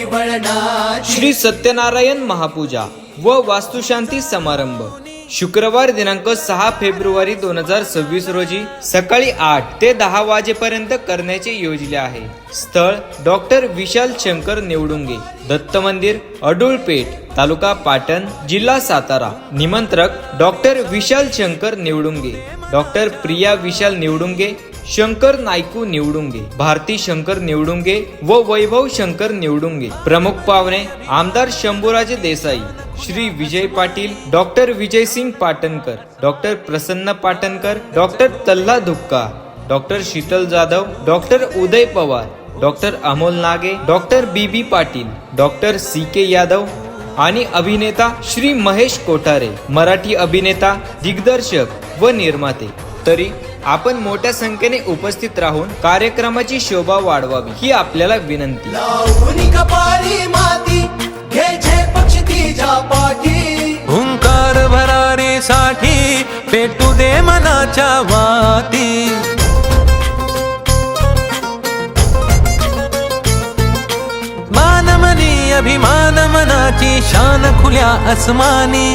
वळणाची। श्री सत्यनारायण महापूजा व वास्तुशांती समारंभ शुक्रवार दिनांक 6 फेब्रुवारी 2026 रोजी सकाळी 8 ते 10 वाजेपर्यंत करण्याचे योजले आहे। स्थळ डॉक्टर विशाल शंकर निवडुंगे, दत्त मंदिर, अडुळपेठ, तालुका पाटण, जिल्हा सातारा। निमंत्रक डॉक्टर विशाल शंकर निवडुंगे, डॉक्टर प्रिया विशाल निवडुंगे, शंकर नायकू निवडुंगे, भारती शंकर निवडुंगे व वैभव शंकर निवडुंगे। प्रमुख पाहुणे आमदार Shambhuraje Desai, Shri Vijay Patil, doctor Vijaysingh Patankar, doctor Prasanna Patankar, doctor Talla Dhukka, doctor Sheetal Jadhav, doctor Uday Pawar, doctor Amol Nage, doctor B B Patil, doctor CK Yadav आणि अभिनेता श्री महेश कोठारे, मराठी अभिनेता, दिग्दर्शक व निर्माते। तरी आपण मोठ्या संख्येने उपस्थित राहून कार्यक्रमाची शोभा वाढवावी ही आपल्याला विनंती। लावणी कपाळी माती घे पक्ष तिच्या पाठी, हुंकार भरारीसाठी पेटू दे मनाच्या वाती। मानमनी अभिमान मनाची शान खुल्या अस्मानी,